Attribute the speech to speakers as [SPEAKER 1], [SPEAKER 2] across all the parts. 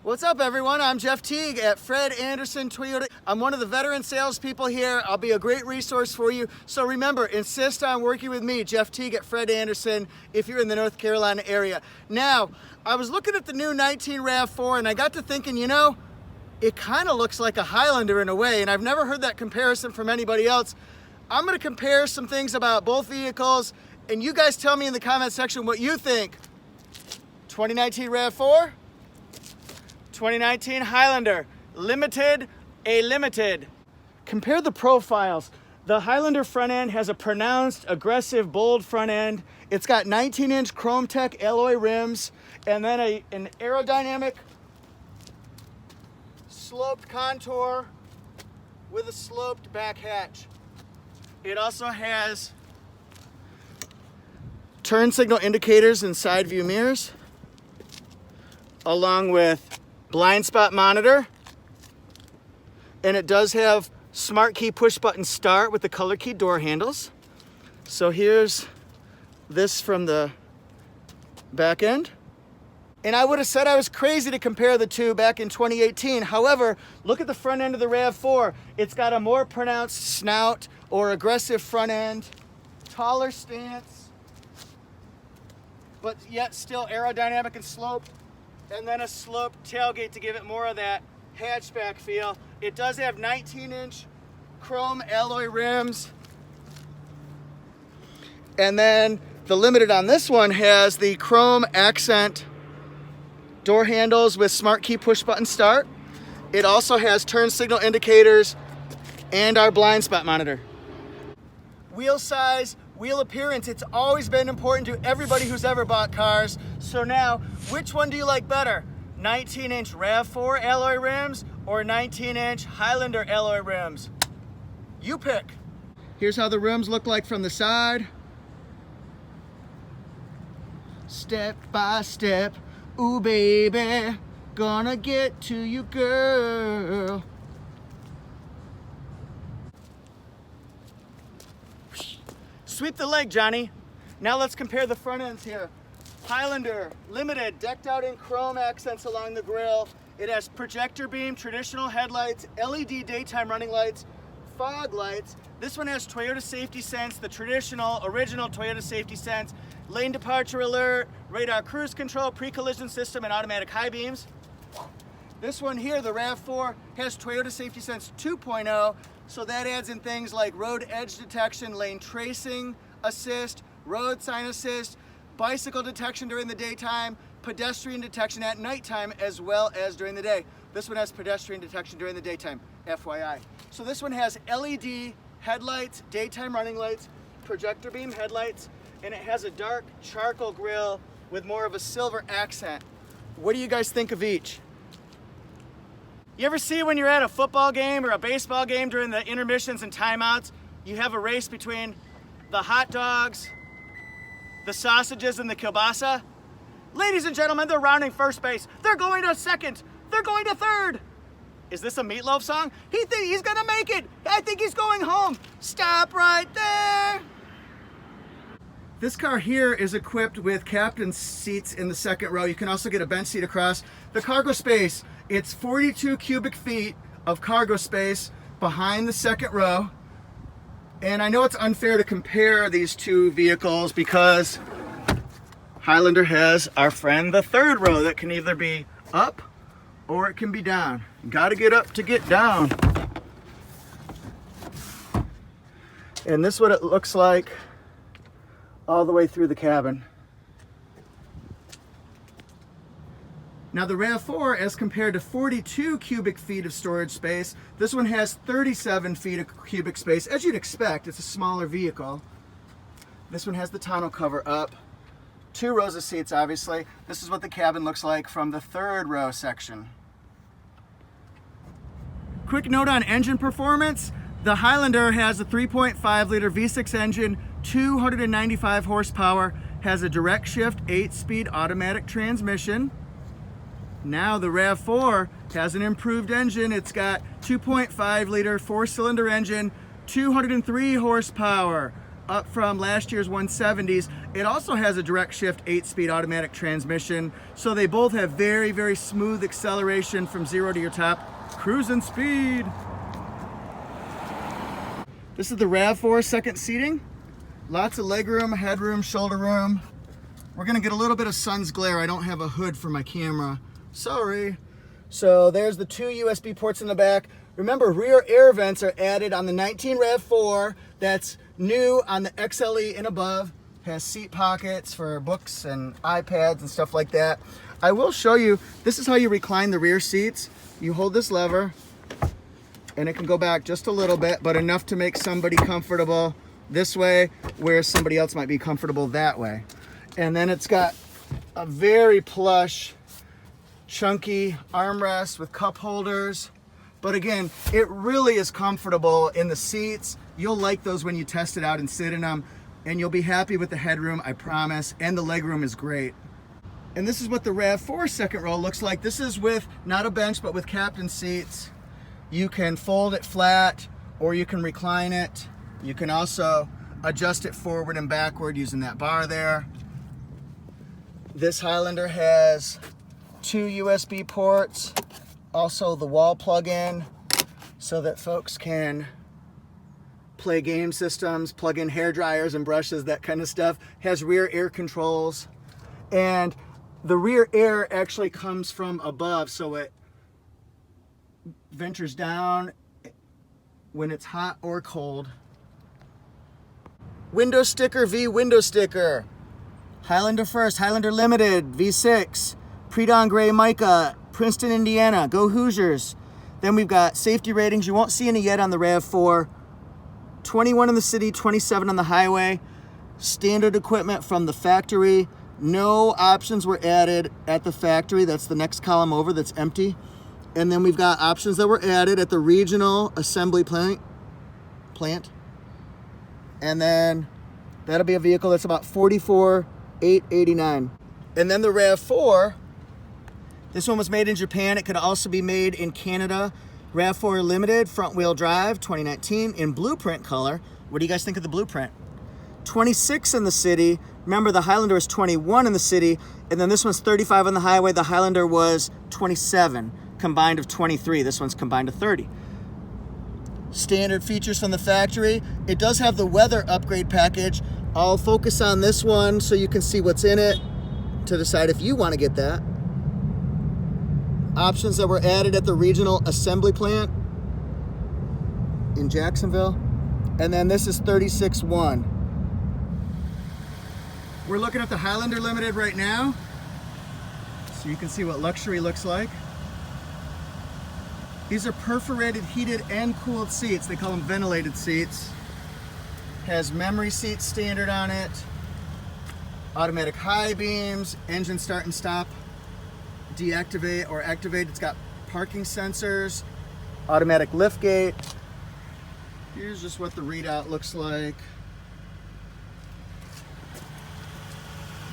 [SPEAKER 1] What's up, everyone? I'm Jeff Teague at Fred Anderson Toyota. I'm one of the veteran salespeople here. I'll be a great resource for you. So remember, insist on working with me, Jeff Teague at Fred Anderson, if you're in the North Carolina area. Now, I was looking at the new 19 RAV4 and I got to thinking, it kind of looks like a Highlander in a way, and I've never heard that comparison from anybody else. I'm going to compare some things about both vehicles, and you guys tell me in the comment section what you think. 2019 RAV4, 2019 Highlander Limited, a Limited. Compare the profiles. The Highlander front end has a pronounced, aggressive, bold front end. It's got 19-inch Chrome Tech alloy rims, and then an aerodynamic sloped contour with a sloped back hatch. It also has turn signal indicators and side view mirrors, along with blind spot monitor, and it does have smart key push button start with the color key door handles. So here's this from the back end. And I would have said I was crazy to compare the two back in 2018. However, look at the front end of the RAV4. It's got a more pronounced snout or aggressive front end, taller stance, but yet still aerodynamic and sloped, and then a sloped tailgate to give it more of that hatchback feel. It does have 19-inch chrome alloy rims, and then the Limited on this one has the chrome accent door handles with smart key push button start. It also has turn signal indicators and our blind spot monitor. Wheel size, wheel appearance, it's always been important to everybody who's ever bought cars. So now, which one do you like better? 19-inch RAV4 alloy rims or 19-inch Highlander alloy rims? You pick. Here's how the rims look like from the side. Step by step, ooh baby, gonna get to you, girl. Sweep the leg, Johnny. Now let's compare the front ends here. Highlander Limited, decked out in chrome accents along the grille. It has projector beam, traditional headlights, LED daytime running lights, fog lights. This one has Toyota Safety Sense, the traditional, original Toyota Safety Sense, lane departure alert, radar cruise control, pre-collision system, and automatic high beams. This one here, the RAV4, has Toyota Safety Sense 2.0, so that adds in things like road edge detection, lane tracing assist, road sign assist, bicycle detection during the daytime, pedestrian detection at nighttime, as well as during the day. This one has pedestrian detection during the daytime, FYI. So this one has LED headlights, daytime running lights, projector beam headlights, and it has a dark charcoal grille with more of a silver accent. What do you guys think of each? You ever see when you're at a football game or a baseball game during the intermissions and timeouts, you have a race between the hot dogs, the sausages, and the kielbasa? Ladies and gentlemen, they're rounding first base. They're going to second. They're going to third. Is this a Meatloaf song? He's gonna make it. I think he's going home. Stop right there. This car here is equipped with captain's seats in the second row. You can also get a bench seat across. The cargo space, it's 42 cubic feet of cargo space behind the second row. And I know it's unfair to compare these two vehicles because Highlander has our friend the third row that can either be up or it can be down. You gotta get up to get down. And this is what it looks like all the way through the cabin. Now the RAV4, as compared to 42 cubic feet of storage space, this one has 37 feet of cubic space. As you'd expect, it's a smaller vehicle. This one has the tonneau cover up. 2 rows of seats, obviously. This is what the cabin looks like from the third row section. Quick note on engine performance. The Highlander has a 3.5 liter V6 engine, 295 horsepower, has a direct shift 8-speed automatic transmission. Now the RAV4 has an improved engine. It's got 2.5 liter 4-cylinder engine, 203 horsepower, up from last year's 170s. It also has a direct shift 8-speed automatic transmission, so they both have very, very smooth acceleration from 0 to your top cruising speed. This is the RAV4 second seating. Lots of legroom, headroom, shoulder room. We're gonna get a little bit of sun's glare. I don't have a hood for my camera. Sorry. So there's the 2 USB ports in the back. Remember, rear air vents are added on the 19 RAV4. That's new on the XLE and above. Has seat pockets for books and iPads and stuff like that. I will show you, this is how you recline the rear seats. You hold this lever and it can go back just a little bit, but enough to make somebody comfortable this way, where somebody else might be comfortable that way. And then it's got a very plush, chunky armrest with cup holders. But again, it really is comfortable in the seats. You'll like those when you test it out and sit in them, and you'll be happy with the headroom, I promise. And the legroom is great. And this is what the RAV4 second row looks like. This is with not a bench, but with captain seats. You can fold it flat or you can recline it. You can also adjust it forward and backward using that bar there. This Highlander has 2 USB ports, also the wall plug-in, so that folks can play game systems, plug in hair dryers and brushes, that kind of stuff. Has rear air controls, and the rear air actually comes from above, so it ventures down when it's hot or cold. Window sticker, V window sticker. Highlander first, Highlander Limited, V6. Pre-dawn gray mica, Princeton, Indiana. Go Hoosiers. Then we've got safety ratings. You won't see any yet on the RAV4. 21 in the city, 27 on the highway. Standard equipment from the factory. No options were added at the factory. That's the next column over that's empty. And then we've got options that were added at the regional assembly plant. And then that'll be a vehicle that's about $44,889. And then the RAV4, this one was made in Japan. It could also be made in Canada. RAV4 Limited, front wheel drive, 2019, in blueprint color. What do you guys think of the blueprint? 26 in the city. Remember, the Highlander was 21 in the city, and then this one's 35 on the highway. The Highlander was 27, combined of 23. This one's combined of 30. Standard features from the factory. It does have the weather upgrade package. I'll focus on this one so you can see what's in it to decide if you want to get that. Options that were added at the regional assembly plant in Jacksonville. And then this is 36.1. We're looking at the Highlander Limited right now, so you can see what luxury looks like. These are perforated, heated, and cooled seats. They call them ventilated seats. Has memory seat standard on it. Automatic high beams, engine start and stop, deactivate or activate. It's got parking sensors, automatic lift gate. Here's just what the readout looks like.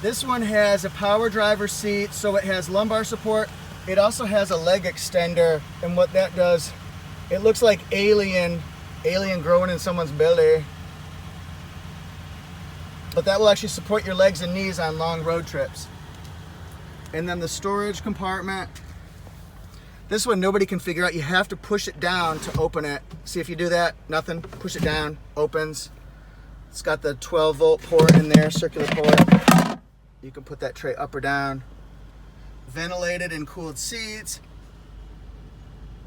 [SPEAKER 1] This one has a power driver seat, so it has lumbar support. It also has a leg extender, and what that does, it looks like alien growing in someone's belly. But that will actually support your legs and knees on long road trips. And then the storage compartment. This one nobody can figure out. You have to push it down to open it. See, if you do that, nothing. Push it down, opens. It's got the 12-volt port in there, circular port. You can put that tray up or down. Ventilated and cooled seats.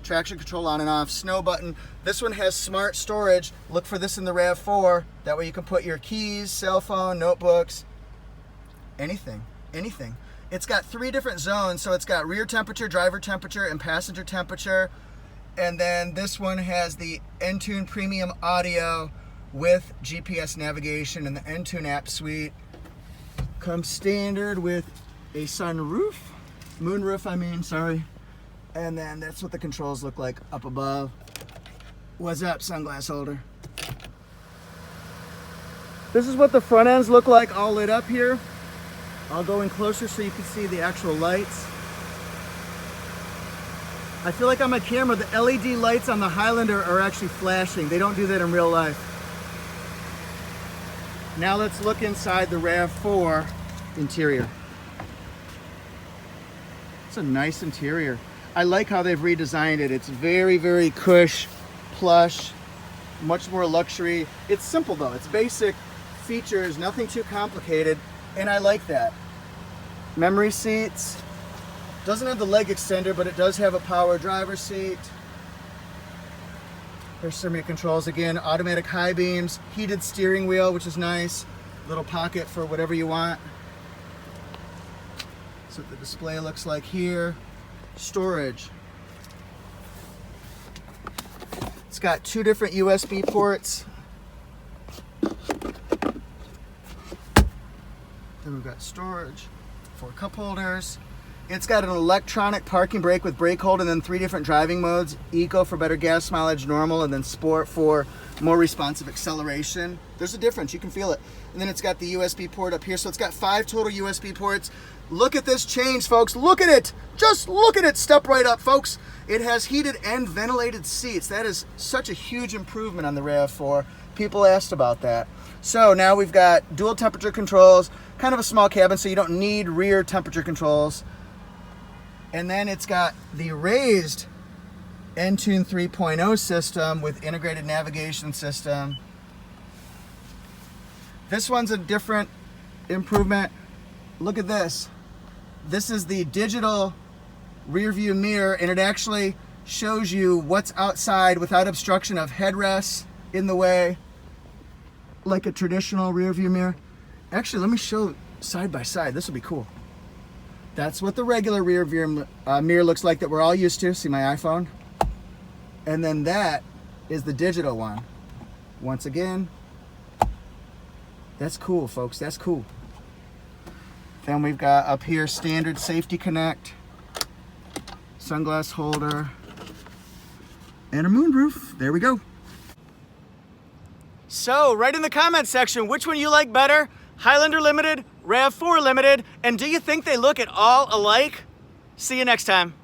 [SPEAKER 1] Traction control on and off, snow button. This one has smart storage. Look for this in the RAV4. That way you can put your keys, cell phone, notebooks, anything. It's got 3 different zones. So it's got rear temperature, driver temperature, and passenger temperature. And then this one has the Entune Premium Audio with GPS navigation and the Entune app suite. Comes standard with a sunroof, moonroof I mean, sorry. And then that's what the controls look like up above. What's up, sunglass holder? This is what the front ends look like all lit up here. I'll go in closer so you can see the actual lights. I feel like on my camera, the LED lights on the Highlander are actually flashing. They don't do that in real life. Now let's look inside the RAV4 interior. It's a nice interior. I like how they've redesigned it. It's very, very cush, plush, much more luxury. It's simple though. It's basic features, nothing too complicated, and I like that. Memory seats. Doesn't have the leg extender, but it does have a power driver's seat. There's some of your controls again, automatic high beams, heated steering wheel, which is nice. Little pocket for whatever you want. That's what the display looks like here. Storage. It's got 2 different USB ports. Then we've got storage, 4 cup holders. It's got an electronic parking brake with brake hold, and then 3 different driving modes. Eco for better gas mileage, normal, and then sport for more responsive acceleration. There's a difference, you can feel it. And then it's got the USB port up here, so it's got 5 total USB ports. Look at this change, folks, look at it. Just look at it, step right up, folks. It has heated and ventilated seats. That is such a huge improvement on the RAV4. People asked about that. So now we've got dual temperature controls, kind of a small cabin, so you don't need rear temperature controls. And then it's got the raised Entune 3.0 system with integrated navigation system. This one's a different improvement. Look at this. This is the digital rear view mirror, and it actually shows you what's outside without obstruction of headrests in the way, like a traditional rear view mirror. Actually, let me show side by side. This will be cool. That's what the regular rear view mirror looks like that we're all used to. See my iPhone? And then that is the digital one. Once again, that's cool, folks. That's cool. Then we've got up here standard safety connect, sunglass holder, and a moonroof. There we go. So, write in the comment section which one you like better, Highlander Limited, RAV4 Limited, and do you think they look at all alike? See you next time.